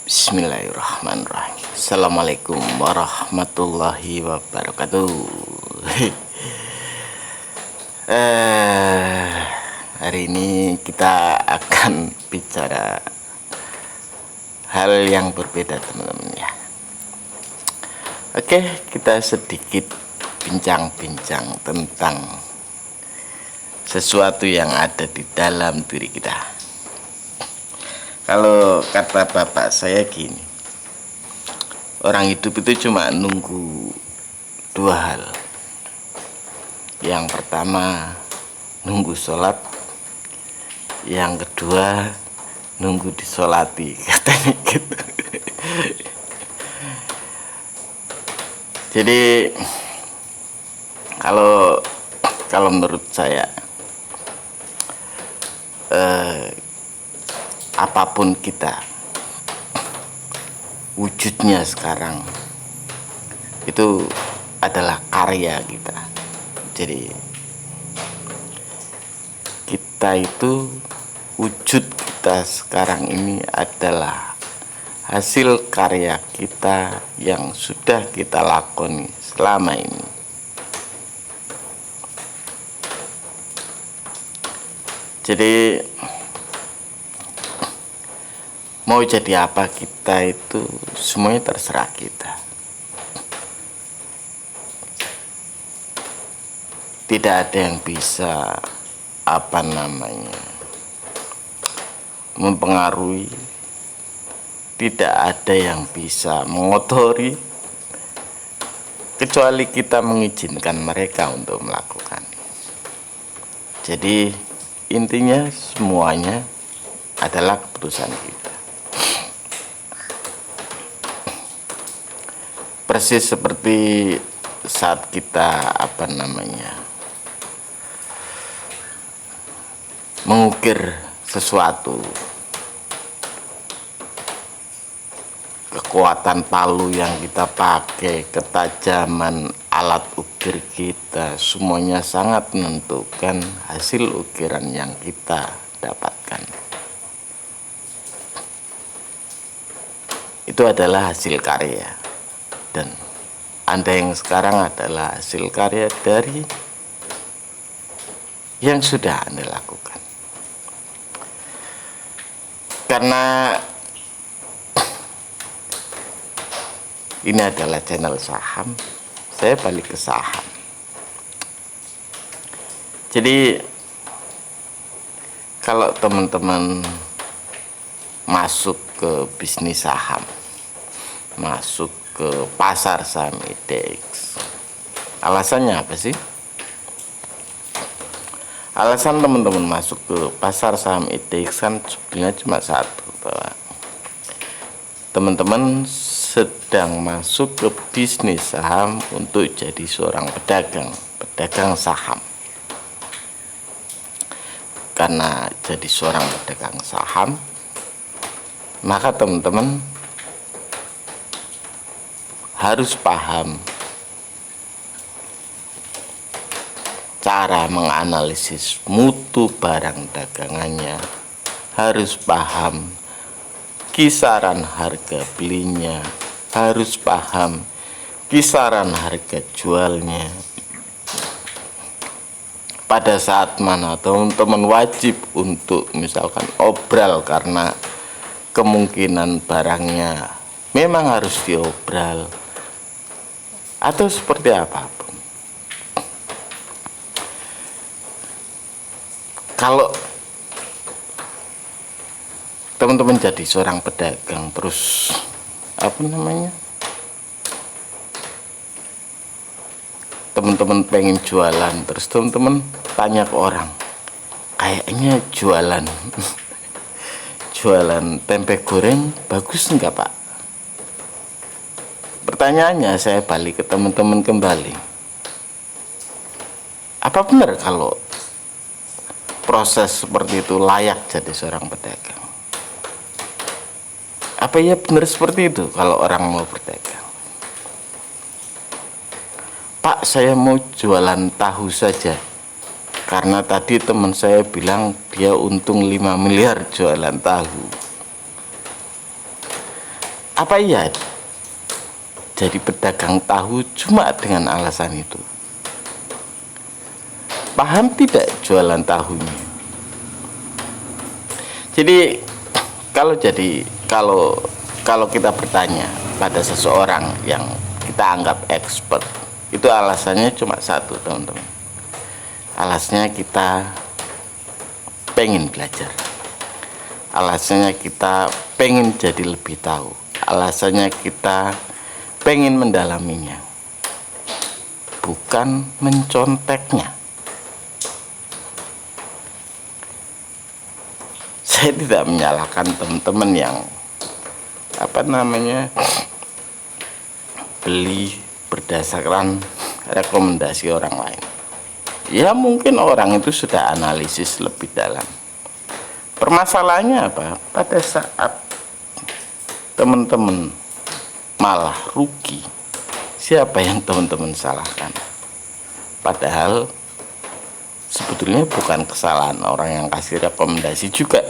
Bismillahirrahmanirrahim. Assalamualaikum warahmatullahi wabarakatuh. Hari ini kita akan bicara hal yang berbeda, teman-teman ya. Oke, kita sedikit bincang-bincang tentang sesuatu yang ada di dalam diri kita. Kalau kata bapak saya gini, orang hidup itu cuma nunggu dua hal. Yang pertama nunggu sholat, yang kedua nunggu disolati, katanya gitu. Jadi kalau menurut saya apapun kita, wujudnya sekarang itu adalah karya kita. Jadi kita itu, wujud kita sekarang ini adalah hasil karya kita yang sudah kita lakoni selama ini. Jadi mau jadi apa kita itu semuanya terserah kita. Tidak ada yang bisa mempengaruhi, tidak ada yang bisa mengotori, kecuali kita mengizinkan mereka untuk melakukan. Jadi intinya semuanya adalah keputusan kita. Persis seperti saat kita mengukir sesuatu, kekuatan palu yang kita pakai, ketajaman alat ukir kita, semuanya sangat menentukan hasil ukiran yang kita dapatkan. Itu adalah hasil karya, dan Anda yang sekarang adalah hasil karya dari yang sudah Anda lakukan. Karena ini adalah channel saham, saya balik ke saham. Jadi kalau teman-teman masuk ke bisnis saham, masuk ke pasar saham IDX, alasannya apa sih? Alasan teman-teman masuk ke pasar saham IDX kan sebenarnya cuma satu, bahwa teman-teman sedang masuk ke bisnis saham untuk jadi seorang pedagang saham. Karena jadi seorang pedagang saham, maka teman-teman harus paham cara menganalisis mutu barang dagangannya, harus paham kisaran harga belinya, harus paham kisaran harga jualnya. Pada saat mana teman-teman wajib untuk misalkan obral karena kemungkinan barangnya memang harus diobral, atau seperti apapun. Kalau teman-teman jadi seorang pedagang terus teman-teman pengen jualan, terus teman-teman tanya ke orang, kayaknya jualan tempe goreng bagus enggak pak? Pertanyaannya saya balik ke teman-teman kembali, apa benar kalau proses seperti itu layak jadi seorang pedagang? Apa ya benar seperti itu kalau orang mau berdagang? Pak, saya mau jualan tahu saja, karena tadi teman saya bilang dia untung 5 miliar jualan tahu. Apa iya jadi pedagang tahu cuma dengan alasan itu? Paham tidak jualan tahunya? Jadi kalau kita bertanya pada seseorang yang kita anggap expert, itu alasannya cuma satu, teman-teman. Alasannya kita pengen belajar, alasannya kita pengen jadi lebih tahu, alasannya kita pengen mendalaminya, bukan menconteknya. Saya tidak menyalahkan teman-teman yang beli berdasarkan rekomendasi orang lain. Ya mungkin orang itu sudah analisis lebih dalam. Permasalahannya apa? Pada saat teman-teman malah rugi, siapa yang teman-teman salahkan? Padahal sebetulnya bukan kesalahan orang yang kasih rekomendasi juga.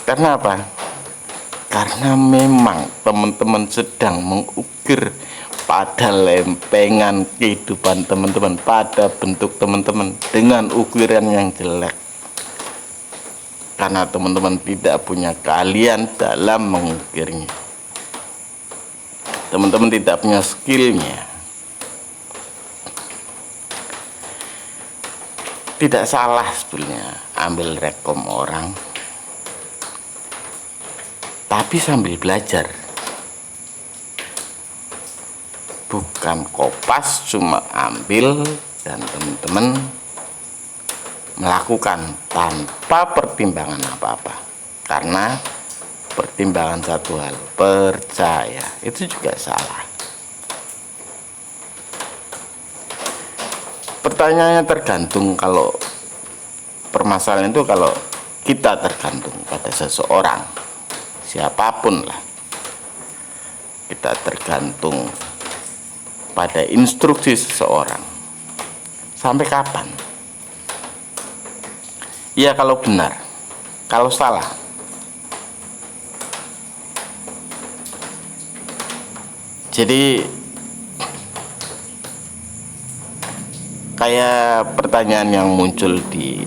Karena apa? Karena memang teman-teman sedang mengukir pada lempengan kehidupan teman-teman, pada bentuk teman-teman dengan ukiran yang jelek. Karena teman-teman tidak punya keahlian dalam mengukirnya, teman-teman tidak punya skillnya. Tidak salah sebetulnya ambil rekom orang, tapi sambil belajar, bukan kopas cuma ambil dan teman-teman melakukan tanpa pertimbangan apa-apa. Karena pertimbangan satu hal, percaya, itu juga salah. Pertanyaannya tergantung, kalau permasalahan itu kalau kita tergantung pada seseorang, siapapun lah, kita tergantung pada instruksi seseorang, sampai kapan? Ya kalau benar, kalau salah, jadi kayak pertanyaan yang muncul di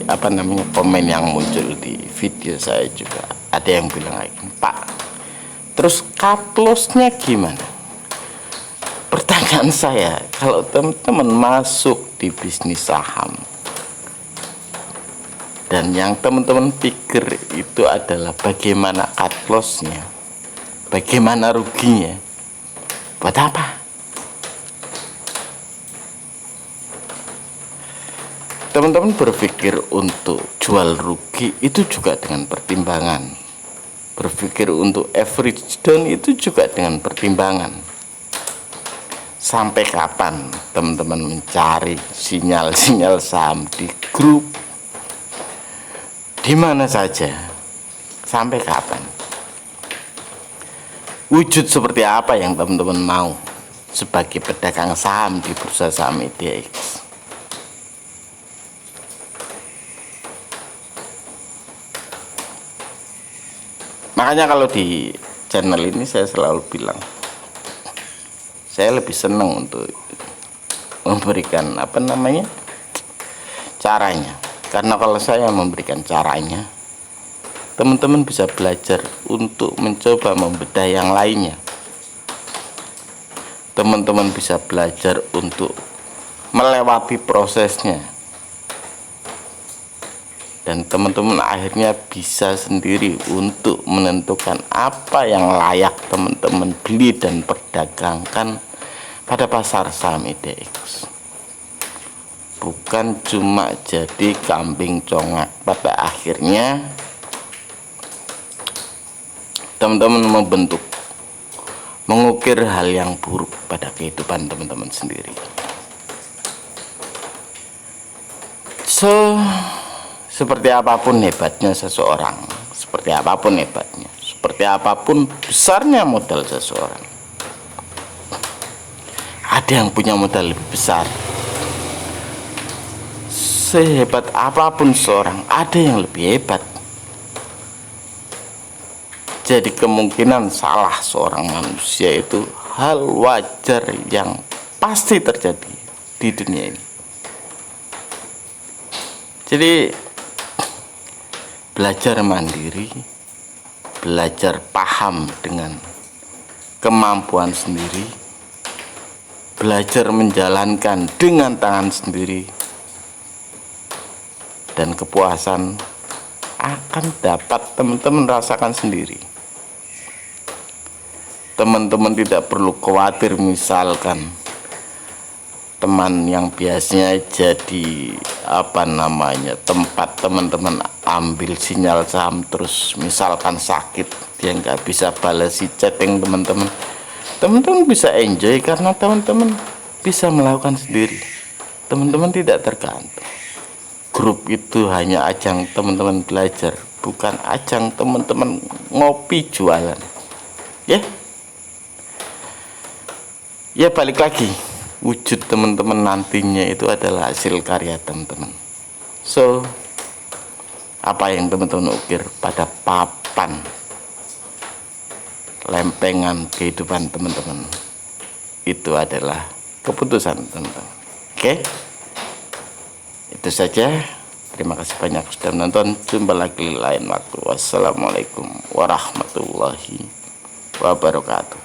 komen yang muncul di video saya juga, ada yang bilang lagi, Pak, terus cut loss-nya gimana? Pertanyaan saya, kalau teman-teman masuk di bisnis saham dan yang teman-teman pikir itu adalah bagaimana cut loss-nya, bagaimana ruginya, buat apa? Teman-teman berpikir untuk jual rugi itu juga dengan pertimbangan, berpikir untuk average down itu juga dengan pertimbangan. Sampai kapan teman-teman mencari sinyal-sinyal saham di grup, di mana saja? Sampai kapan? Wujud seperti apa yang teman-teman mau sebagai pedagang saham di bursa saham IDX? Makanya kalau di channel ini saya selalu bilang, saya lebih senang untuk memberikan caranya. Karena kalau saya memberikan caranya, teman-teman bisa belajar untuk mencoba membedah yang lainnya. Teman-teman bisa belajar untuk melewati prosesnya, dan teman-teman akhirnya bisa sendiri untuk menentukan apa yang layak teman-teman beli dan perdagangkan pada pasar saham IDX. Bukan cuma jadi kambing congak. Pada akhirnya teman-teman mengukir hal yang buruk pada kehidupan teman-teman sendiri. Seperti apapun hebatnya seseorang, seperti apapun hebatnya, seperti apapun besarnya modal seseorang, ada yang punya modal lebih besar. Sehebat apapun seseorang, ada yang lebih hebat. Jadi kemungkinan salah seorang manusia itu hal wajar yang pasti terjadi di dunia ini. Jadi belajar mandiri, belajar paham dengan kemampuan sendiri, belajar menjalankan dengan tangan sendiri, dan kepuasan akan dapat teman-teman rasakan sendiri. Teman-teman tidak perlu khawatir misalkan teman yang biasanya jadi tempat teman-teman ambil sinyal saham, terus misalkan sakit dia nggak bisa balas chatting teman-teman bisa enjoy karena teman-teman bisa melakukan sendiri. Teman-teman tidak tergantung. Grup itu hanya ajang teman-teman belajar, bukan ajang teman-teman ngopi jualan. Ya balik lagi, wujud teman-teman nantinya itu adalah hasil karya teman-teman. So, apa yang teman-teman ukir pada papan lempengan kehidupan teman-teman, itu adalah keputusan teman-teman. Oke? Itu saja. Terima kasih banyak sudah menonton. Jumpa lagi lain waktu. Wassalamualaikum warahmatullahi wabarakatuh.